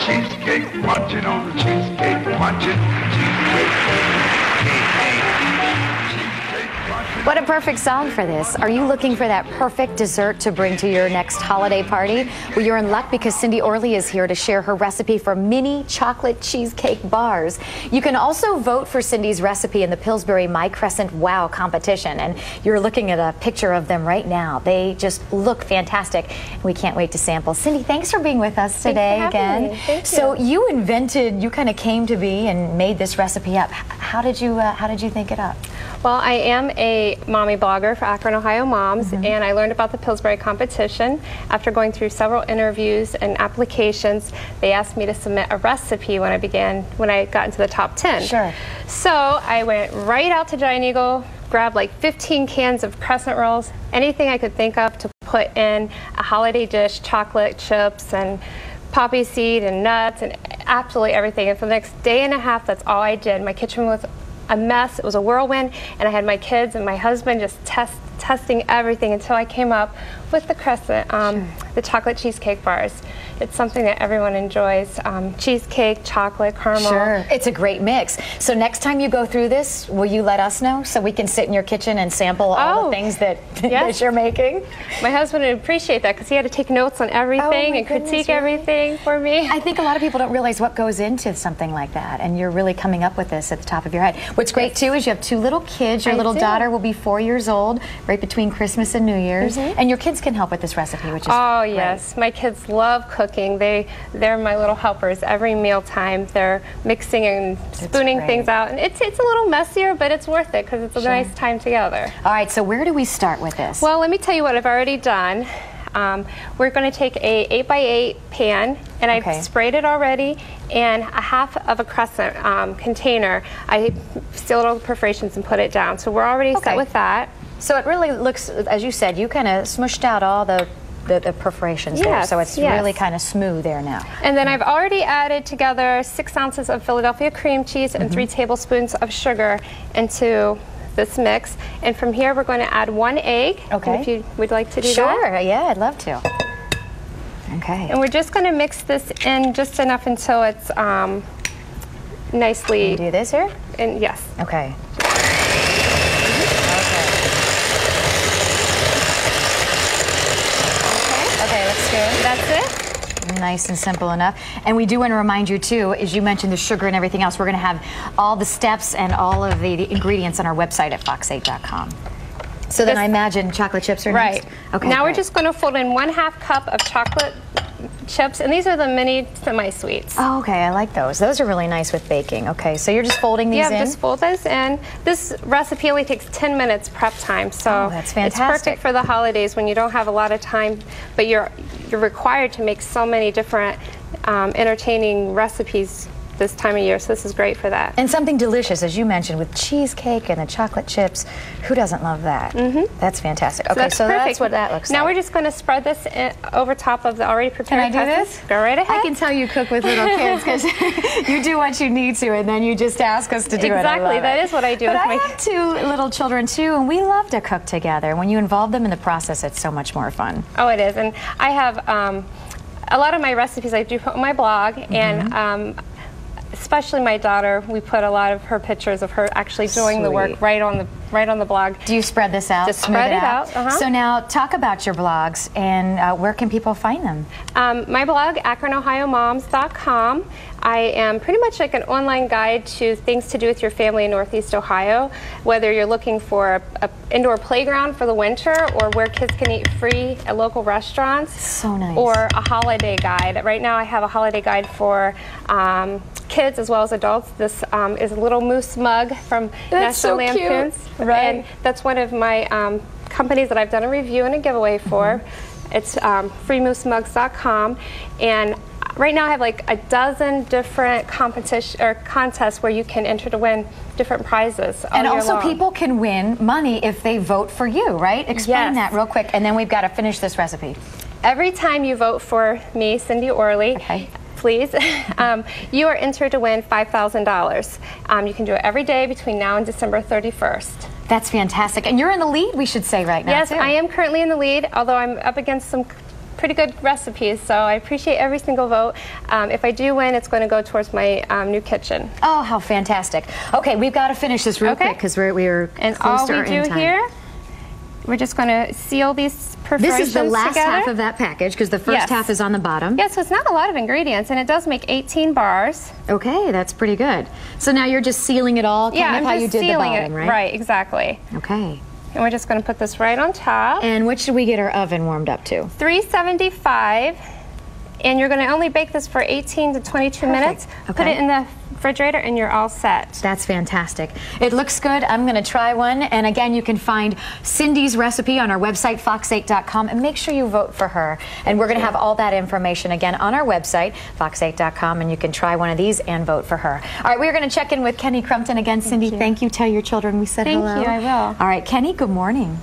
cheesecake, munching on the cheesecake, munching, cheesecake, What a perfect song for this. Are you looking for that perfect dessert to bring to your next holiday party? Well, you're in luck because Cindy Orley is here to share her recipe for mini chocolate cheesecake bars. You can also vote for Cindy's recipe in the Pillsbury My Crescent Wow competition. And you're looking at a picture of them right now. They just look fantastic. We can't wait to sample. Cindy, thanks for being with us today again. Thank you. So you kind of came to be and made this recipe up. How did you think it up? Well, I am a mommy blogger for Akron, Ohio Moms, and I learned about the Pillsbury competition. After going through several interviews and applications, they asked me to submit a recipe when I got into the top 10. Sure. So I went right out to Giant Eagle, grabbed like 15 cans of crescent rolls, anything I could think of to put in a holiday dish, chocolate chips and poppy seed and nuts and absolutely everything. And for the next day and a half, that's all I did. My kitchen was a mess. It was a whirlwind, and I had my kids and my husband just testing everything until I came up with the crescent, the chocolate cheesecake bars. It's something that everyone enjoys. Cheesecake, chocolate, caramel. Sure. It's a great mix. So next time you go through this, will you let us know so we can sit in your kitchen and sample all the things that, that you're making? My husband would appreciate that because he had to take notes on everything and critique everything for me. I think a lot of people don't realize what goes into something like that, and you're really coming up with this at the top of your head. What's great too is you have two little kids. Your little daughter will be 4 years old right between Christmas and New Year's, and your kids can help with this recipe, which is great. Yes. My kids love cooking. They're my little helpers. Every mealtime they're mixing and spooning things out, and it's a little messier, but it's worth it because it's a nice time together. All right, so where do we start with this? Well, let me tell you what I've already done. We're going to take a 8x8 pan, and I've sprayed it already, and a half of a crescent container. I sealed all the perforations and put it down, so we're already set with that. So it really looks, as you said, you kind of smushed out all the perforations there, so it's really kind of smooth there now. And then I've already added together 6 ounces of Philadelphia cream cheese and 3 tablespoons of sugar into this mix. And from here we're going to add 1 egg. Okay. If you would like to do that. Sure, yeah, I'd love to. Okay. And we're just going to mix this in just enough until it's nicely... Can you do this here? And yes. Okay. Okay, looks good. That's it. Nice and simple enough. And we do want to remind you too, as you mentioned the sugar and everything else, we're going to have all the steps and all of the ingredients on our website at fox8.com. So then I imagine chocolate chips are next? Right. Okay. Now we're just going to fold in 1/2 cup of chocolate chips, and these are the mini semi-sweets. Oh, okay, I like those. Those are really nice with baking. Okay, so you're just folding these in? Yeah, just fold those in. This recipe only takes 10 minutes prep time, so that's fantastic. It's perfect for the holidays when you don't have a lot of time, but you're required to make so many different entertaining recipes this time of year, so this is great for that. And something delicious, as you mentioned, with cheesecake and the chocolate chips. Who doesn't love that? That's fantastic. Okay, so that's what that looks like. Now we're just going to spread this over top of the already prepared Can I do this? Go right ahead. I can tell you cook with little kids because you do what you need to, and then you just ask us to do it. Exactly, that is what I do. But I have 2 little children too, and we love to cook together. When you involve them in the process, it's so much more fun. Oh, it is, and I have a lot of my recipes I do put on my blog, and especially my daughter, we put a lot of her pictures of her actually doing the work right on the blog. Do you spread this out? Just spread it out. So now talk about your blogs, and where can people find them? My blog, AkronOhioMoms.com. I am pretty much like an online guide to things to do with your family in Northeast Ohio, whether you're looking for an indoor playground for the winter or where kids can eat free at local restaurants. So nice. Or a holiday guide. Right now I have a holiday guide for kids as well as adults. This is a little moose mug from National Lampoon's. Right. And that's one of my companies that I've done a review and a giveaway for. It's freemoosemugs.com, and right now I have like a dozen different contests where you can enter to win different prizes all and year also long. People can win money if they vote for you, right? Explain that real quick, and then we've got to finish this recipe. Every time you vote for me, Cindy Orley, please, you are entered to win $5,000. You can do it every day between now and December 31st. That's fantastic. And you're in the lead, we should say, right now. Yes, too. I am currently in the lead, although I'm up against some pretty good recipes, so I appreciate every single vote. If I do win, it's going to go towards my new kitchen. Oh, how fantastic. Okay, we've got to finish this real quick because we're and close all to our we do end time. here, we're just going to seal these perforations This is the last together. half of that package because the first half is on the bottom. Yeah, so it's not a lot of ingredients, and it does make 18 bars. Okay, that's pretty good. So now you're just sealing it all, kind of how you did the bottom, right? Right, exactly. Okay. And we're just going to put this right on top. And what should we get our oven warmed up to? 375. And you're going to only bake this for 18 to 22 minutes. Okay. Put it in the refrigerator and you're all set. That's fantastic. It looks good. I'm going to try one. And again, you can find Cindy's recipe on our website, fox8.com, and make sure you vote for her. And we're going to have all that information again on our website, fox8.com, and you can try one of these and vote for her. All right, we're going to check in with Kenny Crumpton again. Cindy, thank you. Tell your children we said hello. Thank you, I will. All right, Kenny, good morning.